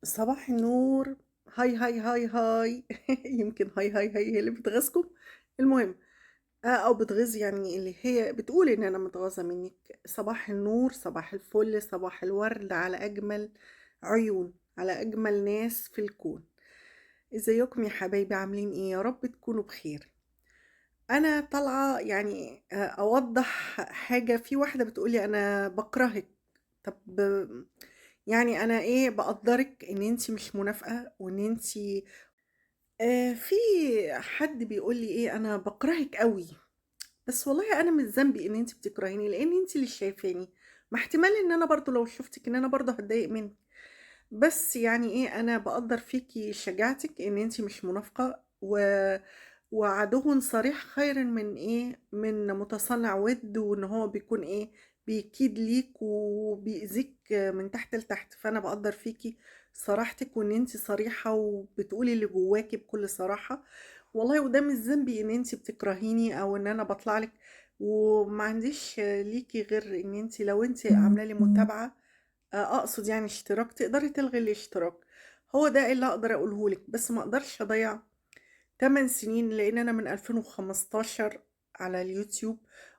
صباح النور. هاي هاي هاي هاي يمكن هاي هاي هاي هي اللي بتغيظكم. المهم أو بتغيظ يعني اللي هي بتقول إن أنا متغاظة منِّك. صباح النور، صباح الفل، صباح الورد على أجمل عيون، على أجمل ناس في الكون. إزيكم يا حبايبي عاملين إيه؟ يا رب تكونوا بخير. أنا طالعة يعني أوضّح حاجة. في واحدة بتقول لي: "أنا باكرهِك." طب يعني أنا إيه، باقدّرِك إن أنتِ مش منافقة وإن أنتِ في حد بيقول لي إيه: "أنا باكرهِك أوي." بس والله أنا مش ذنبي إن أنتِ بتكرهيني، لإن أنتِ اللي شايفاني. ما احتمال إن أنا برضه لو شُفتِك إن أنا برضه هاتضايق منِّك. بس يعني إيه، أنا باقدّر فيكِ شجاعتِك إن أنتِ مش منافقة وعدوٌ صريح خير من إيه، من متصنع وِد وإن هو بيكون إيه، بيكيد ليك وبيأذيك من تحت لتحت. فأنا باقدّر فيكِ صراحتِك وإن أنتِ صريحة وبتقولي اللي جواكِ بكل صراحة. والله وده مش ذنبي إن أنتِ بتكرهيني أو إن أنا باطلع لِك، وما عنديش ليكِ غير إن أنتِ لو أنتِ عاملة لي متابعة، أقصد يعني اشتراك، تقدري تلغي الاشتراك. هو ده اللي أقدر أقوله لِك، بس ما أقدرش أضيّع 8 سنين، لإن أنا من 2015 على اليوتيوب.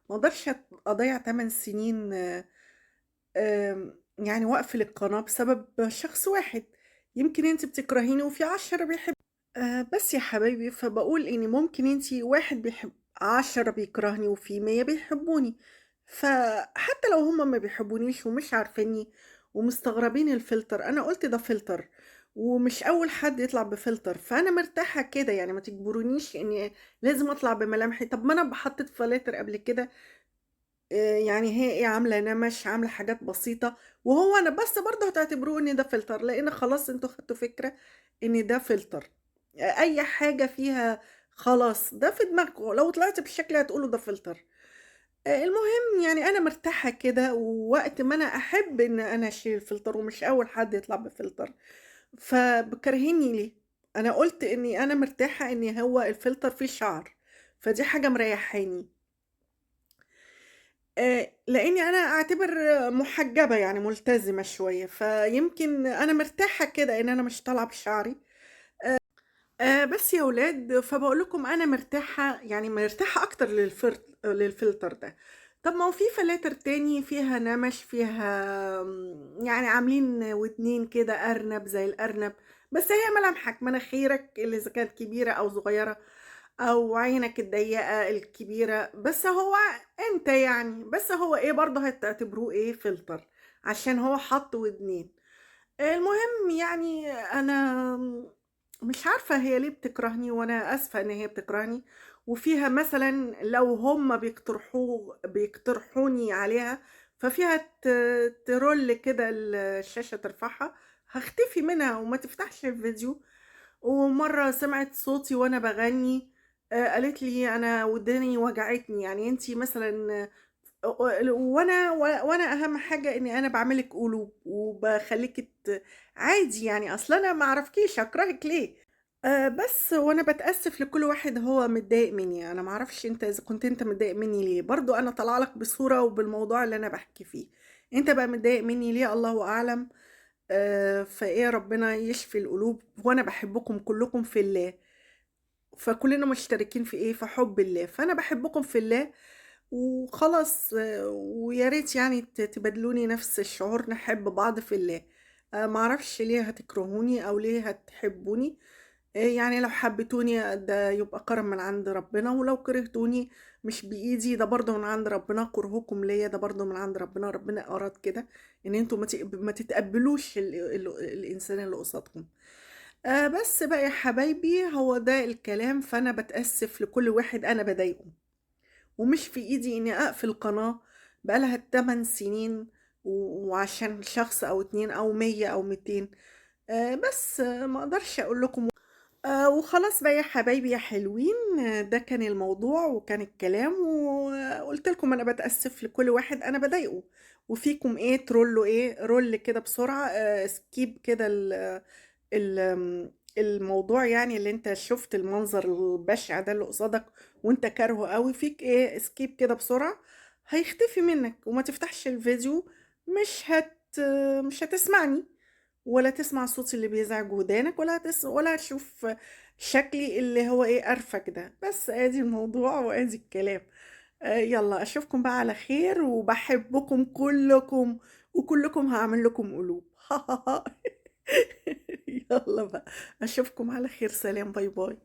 ما أقدرش أضيّع 8 سنين يعني وأقفل القناة بسبب شخص واحد. يمكن أنتِ بتكرهيني وفي 10 بس يا حبايبي، فباقول إن ممكن أنتِ واحد 10 بيكرهني وفي 100 بيحبوني. فحتى لو هُم ما بيحبونيش ومش عارفينّي ومستغربين الفلتر، أنا قُلت ده فلتر ومش أول حد يطلع بفلتر، فأنا مرتاحة كده. يعني ما تجبرونيش إني لازم أطلع بملامحي. طب ما أنا حطيت فلاتر قبل كده، يعني هي إيه، عاملة نَمَش، عاملة حاجات بسيطة، وهو أنا بس برضه هتعتبروه إن ده فلتر، لإن خلاص أنتم خدتوا فكرة إن ده فلتر. أي حاجة فيها خلاص ده في دماغكم، لو طلعت بالشكل هتقولوا ده فلتر. المهم يعني أنا مرتاحة كده، ووقت ما أنا أحب إن أنا أشيل الفلتر ومش أول حد يطلع بفلتر. فبتكرهينّي ليه؟ أنا قُلت إني أنا مرتاحة إن هو الفلتر فيه شعر، فدي حاجة مريحاني. لإني أنا أعتبر محجبة، يعني ملتزمة شوية، فيمكن أنا مرتاحة كده إن أنا مش طالعة بشعري. بس يا ولاد، فباقول لكم أنا مرتاحة، يعني مرتاحة أكتر للفلتر ده. طب ما هو في فلاتر تاني فيها نَمَش، فيها يعني عاملين ودنين كده أرنب زي الأرنب، بس هي ملامحك، مناخيرك اللي إذا كانت كبيرة أو صغيرة، أو عينك الضيّقة، الكبيرة، بس هو أنت يعني، بس هو إيه، برضه هتعتبروه إيه، فلتر، عشان هو حَط ودنين. المهم يعني أنا مش عارفة هي ليه بتكرهني، وأنا آسفة إن هي بتكرهني. وفيها مثلًا لو هُم بيقترحوني عليها، ففيها ترول كده الشاشة ترفعها، هاختفي منها وما تفتحش الفيديو. ومرّة سمعِت صوتي وأنا باغني، قالت لي: "أنا وداني وجعتني." يعني أنتِ مثلًا وأنا أهم حاجة إني أنا باعمل لِك قلوب وباخلّيكِ عادي يعني، أصل أنا ما أعرفكيش هاكرهِك ليه؟ بس وأنا باتأسف لكل واحد هو متضايق منّي. أنا ما أعرفش أنت إذا كنت أنت متضايق منّي ليه، برضه أنا طالعة لك بصورة وبالموضوع اللي أنا باحكي فيه. أنت بقى متضايق منّي ليه الله أعلم. فإيه، ربنا يشفي القلوب، وأنا باحبكم كلّكم في الله. فكلنا مشتركين في إيه، في حُب الله. فأنا باحبكم في الله وخلاص، ويا ريت يعني تبادلوني نفس الشعور، نحب بعض في الله. ما أعرفش ليه هتكرهوني أو ليه هتحبوني. يعني لو حبيتوني ده يبقى كرم من عند ربنا، ولو كرهتوني مش بإيدي، ده برضه من عند ربنا. كرهكم ليّا ده برضه من عند ربنا. ربنا أراد كده إن أنتم ما تتقبلوش الإنسان اللي قصادكم. بس بقى يا حبايبي، هو ده الكلام. فأنا باتأسف لكل واحد أنا باضايقه، ومش في إيدي إني أقفل قناة بقى لها 8 سنين وعشان شخص أو 2 أو 100 أو 200. بس ما أقدرش أقول لكم. وخلاص بقى يا حبايبي يا حلوين. ده كان الموضوع وكان الكلام، وقُلت لكم أنا باتأسف لكل واحد أنا باضايقه. وفيكم إيه ترولوا إيه، رول كده بسرعة، skip كده الموضوع، يعني اللي أنت شُفت المنظر البشع ده اللي قصادك وأنت كارهه أوي، فيك إيه skip كده بسرعة، هيختفي منّك وما تفتحش الفيديو. مش هت مش هتسمعني. ولا تسمع الصوت اللي بيزعج ودانك، ولا تشوف شكلي اللي هو إيه قرفك ده، بس آدي الموضوع وآدي الكلام. يالّا أشوفكم بقى على خير، وباحبكم كلّكم، وكلّكم هاعمل لكم قلوب. يالّا بقى، أشوفكم على خير، سلام، باي باي.